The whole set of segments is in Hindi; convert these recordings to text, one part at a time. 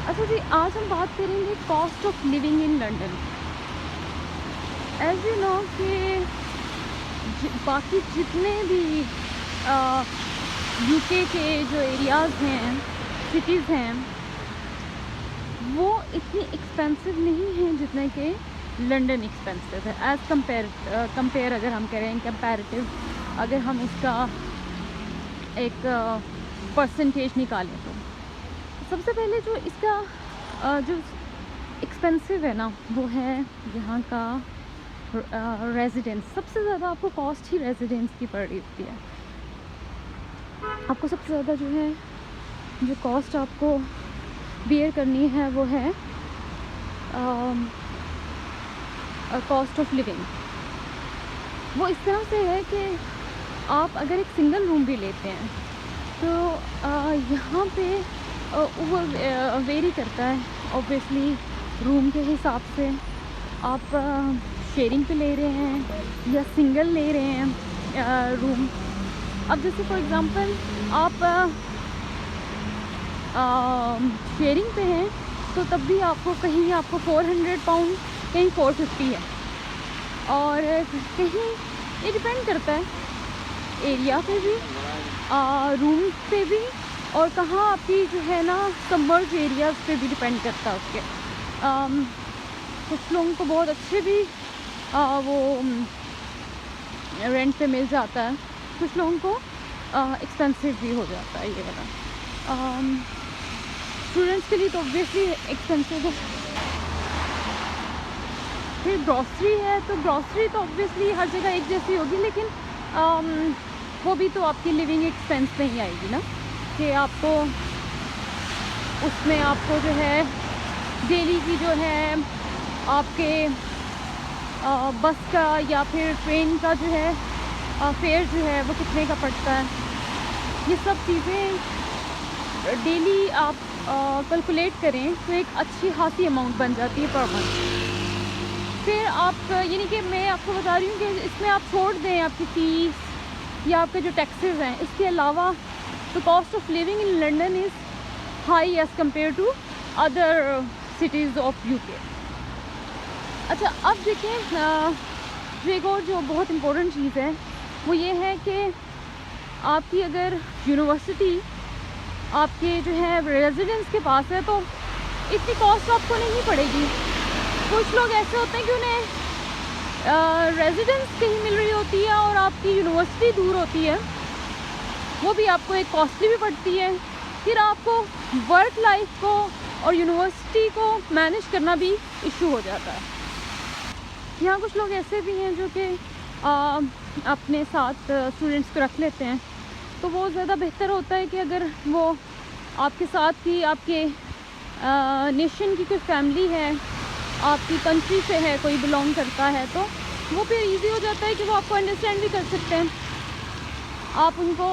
अच्छा जी, आज हम बात करेंगे cost of living in London. As you know कि बाकी जितने भी यूके के जो एरियाज़ हैं, सिटीज़ हैं, वो इतनी एक्सपेंसिव नहीं हैं जितने के लंदन एक्सपेंसिव है। एज़ कंपेयर अगर हम करें, कंपैरेटिव अगर हम इसका एक परसेंटेज निकालें तो सबसे पहले जो इसका जो एक्सपेंसिव है ना, वो है यहाँ का रेजिडेंस। सबसे ज़्यादा आपको कॉस्ट ही रेजिडेंस की पड़ रही होती है। आपको सबसे ज़्यादा जो है जो कॉस्ट आपको बियर करनी है वो है कॉस्ट ऑफ लिविंग। वो इस तरह से है कि आप अगर एक सिंगल रूम भी लेते हैं तो यहाँ पे वो वेरी करता है ऑब्वियसली रूम के हिसाब से। आप शेयरिंग पे ले रहे हैं या सिंगल ले रहे हैं रूम। अब जैसे फॉर एग्ज़ाम्पल आप शेयरिंग पे हैं तो तब भी आपको कहीं आपको 400 पाउंड, कहीं 450 है। और कहीं ये डिपेंड करता है एरिया पे भी, रूम पे भी, और कहाँ आपकी जो है ना सबमर्ज एरियाज़ पे भी डिपेंड करता है उसके। कुछ लोगों को बहुत अच्छे भी वो रेंट पे मिल जाता है, कुछ लोगों को एक्सपेंसिव भी हो जाता है ये वाला। स्टूडेंट्स के लिए तो ऑब्वियसली एक्सपेंसिव है। फिर ग्रॉसरी है तो ग्रॉसरी तो ऑब्वियसली हर जगह एक जैसी होगी, लेकिन वो भी तो आपकी लिविंग एक्सपेंस नहीं आएगी ना, कि आपको उसमें आपको जो है डेली की जो है आपके बस का या फिर ट्रेन का जो है फेयर जो है वो कितने का पड़ता है। ये सब चीज़ें डेली आप कैलकुलेट करें तो एक अच्छी खासी अमाउंट बन जाती है पर मंथ। फिर आप यानी कि मैं आपको बता रही हूँ कि इसमें आप छोड़ दें आपकी फ़ीस या आपके जो टैक्सेस हैं, इसके अलावा the cost of living in London is high as compared to other cities of UK। अच्छा, अब देखें जो एक और जो बहुत इम्पोर्टेंट चीज़ है वो ये है कि आपकी अगर यूनिवर्सिटी आपके जो है रेजिडेंस के पास है तो इतनी कॉस्ट आपको नहीं पड़ेगी। कुछ लोग ऐसे होते हैं कि उन्हें रेजिडेंस कहीं मिल रही होती है और आपकी यूनिवर्सिटी दूर होती है, वो भी आपको एक कॉस्टली भी पड़ती है। फिर आपको वर्क लाइफ को और यूनिवर्सिटी को मैनेज करना भी इशू हो जाता है। यहाँ कुछ लोग ऐसे भी हैं जो कि अपने साथ स्टूडेंट्स को रख लेते हैं, तो वो ज़्यादा बेहतर होता है कि अगर वो आपके साथ ही आपके नेशन की कोई फैमिली है, आपकी कंट्री से है, कोई बिलोंग करता है, तो वो फिर इजी हो जाता है कि वो आपको अंडरस्टैंड भी कर सकते हैं आप उनको।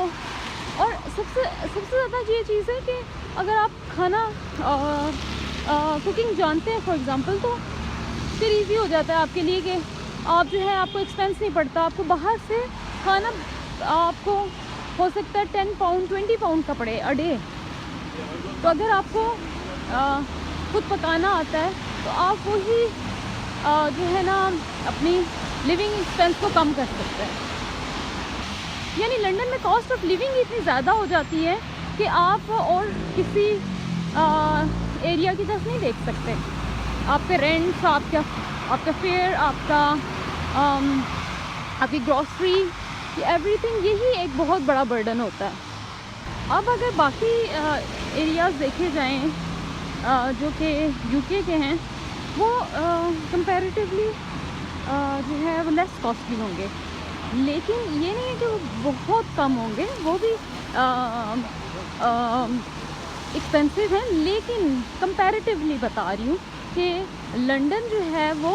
और सबसे ज़्यादा ये चीज़ है कि अगर आप खाना कुकिंग जानते हैं फॉर एग्ज़ाम्पल, तो फिर इजी हो जाता है आपके लिए कि आप जो है आपको एक्सपेंस नहीं पड़ता। आपको बाहर से खाना आपको हो सकता है 10 पाउंड 20 पाउंड का पड़े अ डे। तो अगर आपको खुद पकाना आता है तो आप वही जो है ना अपनी लिविंग एक्सपेंस को कम कर सकते हैं। यानी लंदन में कॉस्ट ऑफ लिविंग इतनी ज़्यादा हो जाती है कि आप और किसी एरिया की तरफ नहीं देख सकते। आपके रेंट्स, आपका फेयर, आपकी ग्रॉसरी, एवरीथिंग, यही एक बहुत बड़ा बर्डन होता है। अब अगर बाकी एरियाज़ देखे जाएं जो कि यूके के हैं, वो कंपैरेटिवली जो है वो लेस कॉस्टली होंगे, लेकिन ये नहीं है कि वो बहुत कम होंगे, वो भी एक्सपेंसिव हैं। लेकिन कंपैरेटिवली बता रही हूँ कि लंदन जो है वो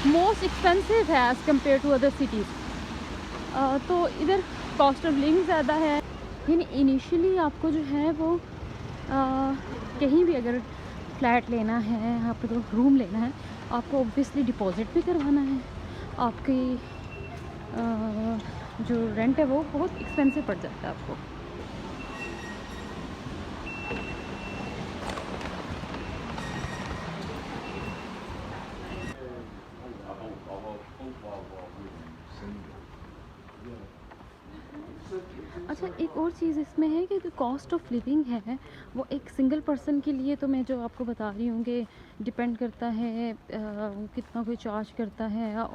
मोस्ट एक्सपेंसिव है as compare to other cities. तो इधर कॉस्ट ऑफ लिविंग ज़्यादा है। यानी इनिशियली आपको जो है वो कहीं भी अगर फ्लैट लेना है, आपको रूम लेना है, आपको ऑब्वियसली डिपॉज़िट भी करवाना है। आपकी जो रेंट है वो बहुत एक्सपेंसिव पड़ जाता है आपको। अच्छा, एक और चीज़ इसमें है कि जो कॉस्ट ऑफ लिविंग है वो एक सिंगल पर्सन के लिए, तो मैं जो आपको बता रही हूँ कि डिपेंड करता है कितना कोई चार्ज करता है।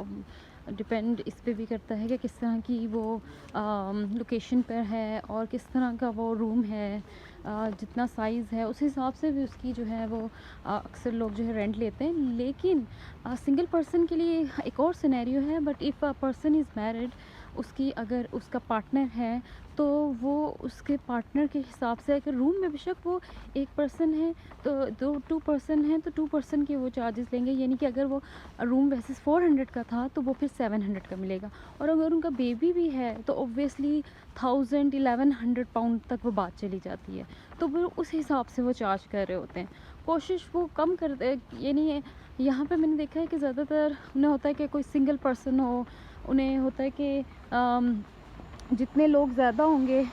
डिपेंड इस पे भी करता है कि किस तरह की वो लोकेशन पर है और किस तरह का वो रूम है, जितना साइज़ है उस हिसाब से भी उसकी जो है वो अक्सर लोग जो है रेंट लेते हैं। लेकिन सिंगल पर्सन के लिए एक और सिनेरियो है, but if a person is married, उसकी अगर उसका पार्टनर है तो वो उसके पार्टनर के हिसाब से, अगर रूम में बेशक वो एक पर्सन है तो दो टू पर्सन है तो 2 पर्सन के वो चार्जेस लेंगे। यानी कि अगर वो रूम वैसे 400 का था तो वो फिर 700 का मिलेगा। और अगर उनका बेबी भी है तो ऑब्वियसली 1000-1100 पाउंड तक वो बात चली जाती है। तो वो उस हिसाब से वो चार्ज कर रहे होते हैं। कोशिश वो कम कर, ये नहीं है, यहाँ पे मैंने देखा है कि ज़्यादातर उन्हें होता है कि कोई सिंगल पर्सन हो, उन्हें होता है कि जितने लोग ज़्यादा होंगे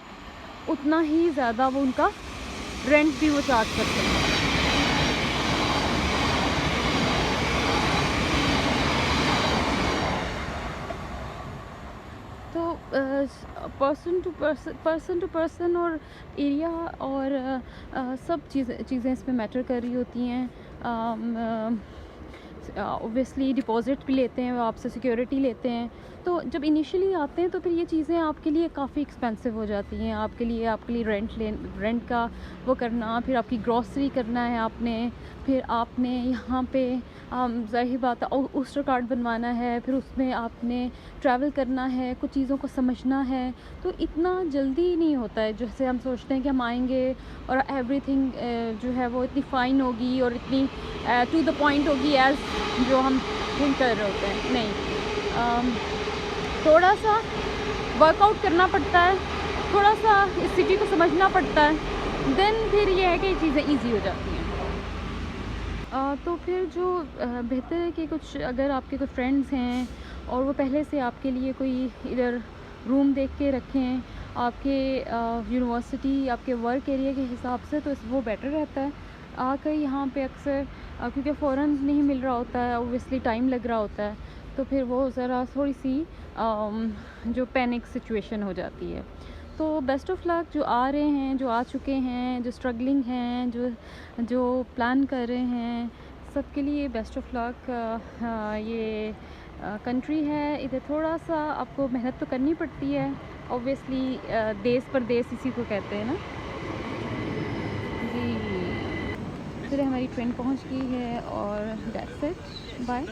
उतना ही ज़्यादा वो उनका रेंट भी वो चार्ज करते हैं। तो पर्सन टू पर्सन और एरिया और सब चीज़ें इसमें मैटर कर रही होती हैं। ऑब्वियसली डिपॉज़िट भी लेते हैं वो आपसे, सिक्योरिटी लेते हैं। तो जब इनिशियली आते हैं तो फिर ये चीज़ें आपके लिए काफ़ी एक्सपेंसिव हो जाती हैं। आपके लिए रेंट का वो करना, फिर आपकी ग्रॉसरी करना है आपने, फिर आपने यहाँ पे ज़ाहिर बात है ओस्टर कार्ड बनवाना है, फिर उसमें आपने ट्रैवल करना है, कुछ चीज़ों को समझना है। तो इतना जल्दी नहीं होता है जैसे हम सोचते हैं कि हम आएंगे और एवरीथिंग जो है वो इतनी फ़ाइन होगी और इतनी टू द पॉइंट होगी एज़ जो हम थिंक कर रहे होते हैं। नहीं, थोड़ा सा वर्कआउट करना पड़ता है, थोड़ा सा इस सिटी को समझना पड़ता है, देन फिर ये है कि ये चीज़ें ईजी हो जाती हैं। तो फिर जो बेहतर है कि कुछ अगर आपके कोई फ्रेंड्स हैं और वो पहले से आपके लिए कोई इधर रूम देख के रखें आपके यूनिवर्सिटी, आपके वर्क एरिया के हिसाब से, तो वो बेटर रहता है। आकर यहाँ पे अक्सर क्योंकि फ़ौरन नहीं मिल रहा होता है, ऑब्वियसली टाइम लग रहा होता है, तो फिर वो ज़रा थोड़ी सी जो पैनिक सिचुएशन हो जाती है। तो बेस्ट ऑफ लक जो आ रहे हैं, जो आ चुके हैं, जो स्ट्रगलिंग हैं, जो प्लान कर रहे हैं, सबके लिए बेस्ट ऑफ लक। ये कंट्री है, इधर थोड़ा सा आपको मेहनत तो करनी पड़ती है ऑब्वियसली। देश परदेश इसी को कहते हैं ना जी। चलिए हमारी ट्रेन पहुंच गई है और दैट्स इट, बाय।